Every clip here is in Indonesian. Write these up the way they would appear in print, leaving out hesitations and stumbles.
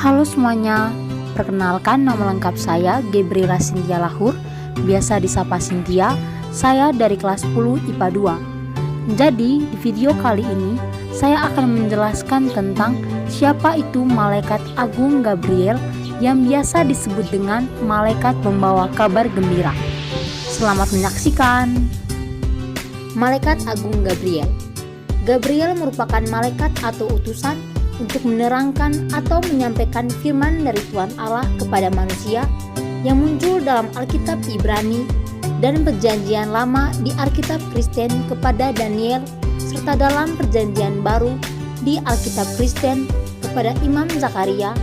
Halo semuanya, perkenalkan nama lengkap saya Gabriela Cynthia Lahur, biasa disapa Cynthia. Saya dari kelas 10 IPA 2. Jadi di video kali ini saya akan menjelaskan tentang siapa itu Malaikat Agung Gabriel yang biasa disebut dengan Malaikat Pembawa Kabar Gembira. Selamat menyaksikan. Malaikat Agung Gabriel. Gabriel merupakan malaikat atau utusan untuk menerangkan atau menyampaikan firman dari Tuhan Allah kepada manusia yang muncul dalam Alkitab Ibrani dan Perjanjian Lama di Alkitab Kristen kepada Daniel, serta dalam Perjanjian Baru di Alkitab Kristen kepada Imam Zakaria,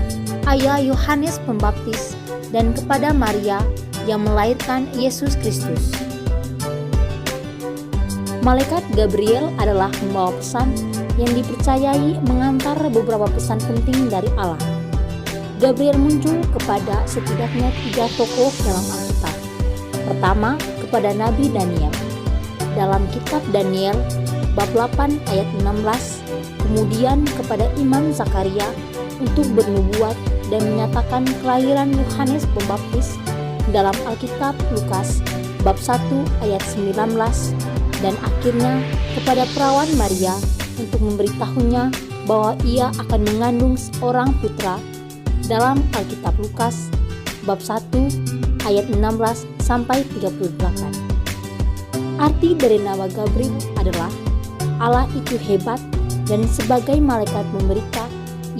ayah Yohanes Pembaptis, dan kepada Maria yang melahirkan Yesus Kristus. Malaikat Gabriel adalah pembawa pesan yang dipercayai mengantar beberapa pesan penting dari Allah. Gabriel muncul kepada setidaknya 3 tokoh dalam Alkitab. Pertama, kepada Nabi Daniel. Dalam kitab Daniel, bab 8 ayat 16, kemudian kepada Imam Zakaria untuk bernubuat dan menyatakan kelahiran Yohanes Pembaptis dalam Alkitab Lukas, bab 1 ayat 19, dan akhirnya kepada perawan Maria untuk memberitahunya bahwa ia akan mengandung seorang putra dalam Alkitab Lukas bab 1 ayat 16 sampai 38. Arti dari nama Gabriel adalah Allah itu hebat, dan sebagai malaikat memberita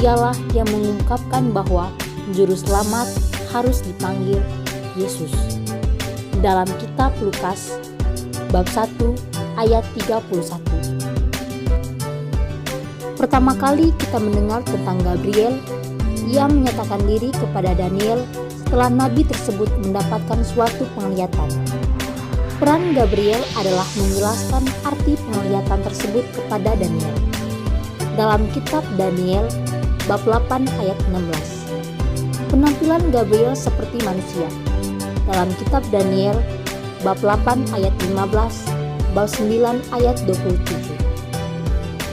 ialah yang mengungkapkan bahwa juru selamat harus dipanggil Yesus. Dalam kitab Lukas bab 1 ayat 31. Pertama kali kita mendengar tentang Gabriel, ia menyatakan diri kepada Daniel setelah nabi tersebut mendapatkan suatu penglihatan. Peran Gabriel adalah menjelaskan arti penglihatan tersebut kepada Daniel. Dalam kitab Daniel, bab 8 ayat 16. Penampilan Gabriel seperti manusia. Dalam kitab Daniel, bab 8 ayat 15, bab 9 ayat 27.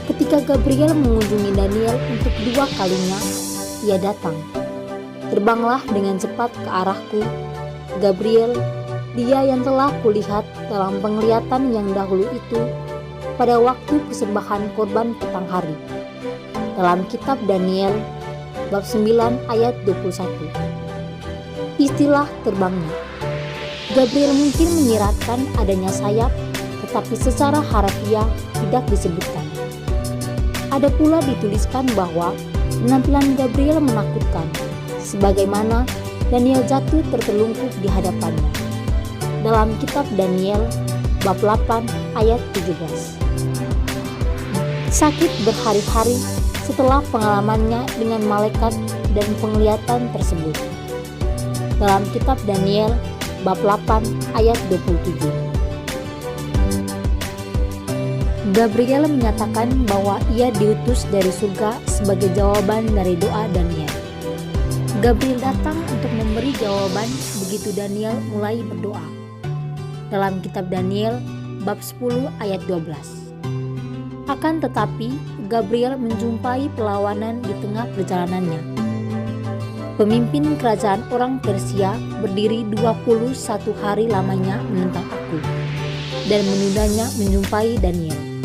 Ketika Gabriel mengunjungi Daniel untuk 2 kalinya, ia datang. Terbanglah dengan cepat ke arahku, Gabriel, dia yang telah kulihat dalam penglihatan yang dahulu itu pada waktu persembahan korban petang hari. Dalam kitab Daniel, bab 9 ayat 21. Istilah terbangnya. Gabriel mungkin menyiratkan adanya sayap, tetapi secara harafiah tidak disebutkan. Ada pula dituliskan bahwa penampilan Gabriel menakutkan, sebagaimana Daniel jatuh tertelungkup di hadapannya. Dalam kitab Daniel, bab 8 ayat 17. Sakit berhari-hari setelah pengalamannya dengan malaikat dan penglihatan tersebut. Dalam kitab Daniel, bab 8 ayat 27. Gabriel menyatakan bahwa ia diutus dari surga sebagai jawaban dari doa Daniel. Gabriel datang untuk memberi jawaban begitu Daniel mulai berdoa. Dalam kitab Daniel, bab 10 ayat 12. Akan tetapi, Gabriel menjumpai perlawanan di tengah perjalanannya. Pemimpin kerajaan orang Persia berdiri 21 hari lamanya menentang aku dan menundanya menjumpai Daniel.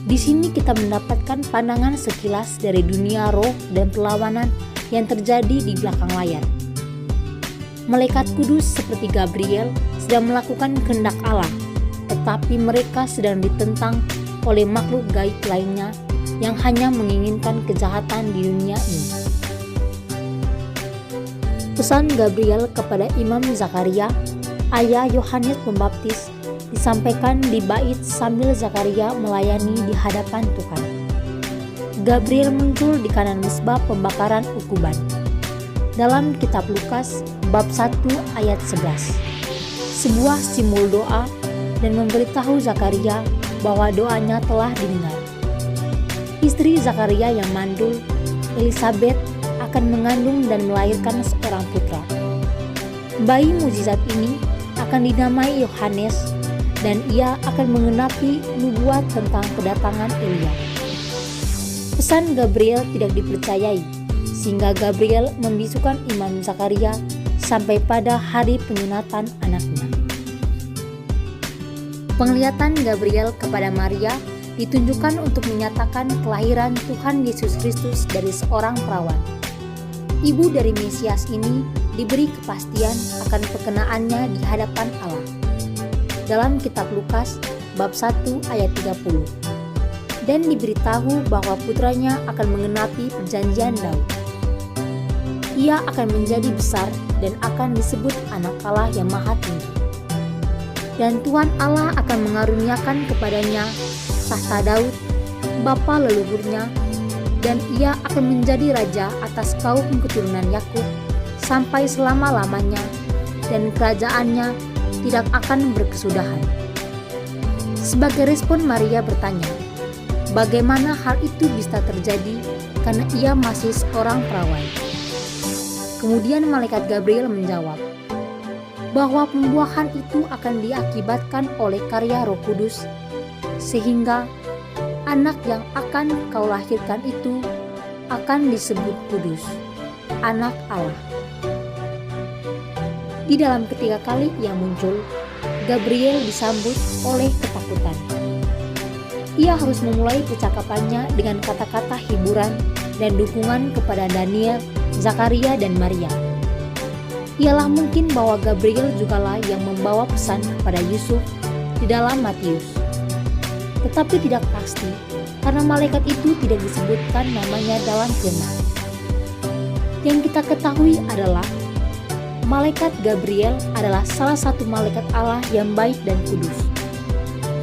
Di sini kita mendapatkan pandangan sekilas dari dunia roh dan perlawanan yang terjadi di belakang layar. Malaikat kudus seperti Gabriel sedang melakukan kehendak Allah, tetapi mereka sedang ditentang oleh makhluk gaib lainnya yang hanya menginginkan kejahatan di dunia ini. Pesan Gabriel kepada Imam Zakaria, ayah Yohanes Pembaptis, disampaikan di bait sambil Zakaria melayani di hadapan Tuhan. Gabriel muncul di kanan mezbah pembakaran ukuban. Dalam kitab Lukas bab 1 ayat 11. Sebuah simbol doa dan memberitahu Zakaria bahwa doanya telah didengar. Istri Zakaria yang mandul, Elisabet, akan mengandung dan melahirkan seorang putra. Bayi mukjizat ini akan dinamai Yohanes, dan ia akan menggenapi nubuat tentang kedatangan Elia. Pesan Gabriel tidak dipercayai, sehingga Gabriel membisukan iman Zakaria sampai pada hari penyunatan anaknya. Penglihatan Gabriel kepada Maria ditunjukkan untuk menyatakan kelahiran Tuhan Yesus Kristus dari seorang perawan. Ibu dari Mesias ini diberi kepastian akan perkenaannya di hadapan Allah. Dalam kitab Lukas bab 1 ayat 30. Dan diberitahu bahwa putranya akan mengenapi perjanjian Daud. Ia akan menjadi besar dan akan disebut anak Allah yang maha tinggi. Dan Tuhan Allah akan mengaruniakan kepadanya tahta Daud, bapa leluhurnya, dan ia akan menjadi raja atas kaum keturunan Yakub sampai selama-lamanya, dan kerajaannya tidak akan berkesudahan. Sebagai respon Maria bertanya, bagaimana hal itu bisa terjadi karena ia masih seorang perawan? Kemudian malaikat Gabriel menjawab, bahwa pembuahan itu akan diakibatkan oleh karya Roh Kudus, sehingga anak yang akan kau lahirkan itu akan disebut kudus, anak Allah. Di dalam ketiga kali ia muncul, Gabriel disambut oleh ketakutan. Ia harus memulai percakapannya dengan kata-kata hiburan dan dukungan kepada Daniel, Zakaria, dan Maria. Ialah mungkin bahwa Gabriel jugalah yang membawa pesan kepada Yusuf di dalam Matius. Tetapi tidak pasti, karena malaikat itu tidak disebutkan namanya dalam firman. Yang kita ketahui adalah malaikat Gabriel adalah salah satu malaikat Allah yang baik dan kudus.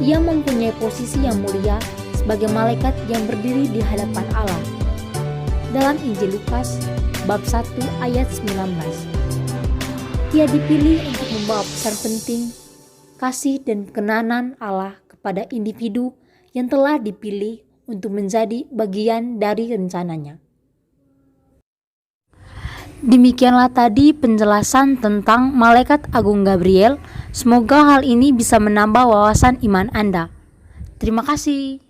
Ia mempunyai posisi yang mulia sebagai malaikat yang berdiri di hadapan Allah. Dalam Injil Lukas bab 1 ayat 19. Ia dipilih untuk membawa pesan penting, kasih dan kenanan Allah kepada individu yang telah dipilih untuk menjadi bagian dari rencananya. Demikianlah tadi penjelasan tentang Malaikat Agung Gabriel. Semoga hal ini bisa menambah wawasan iman Anda. Terima kasih.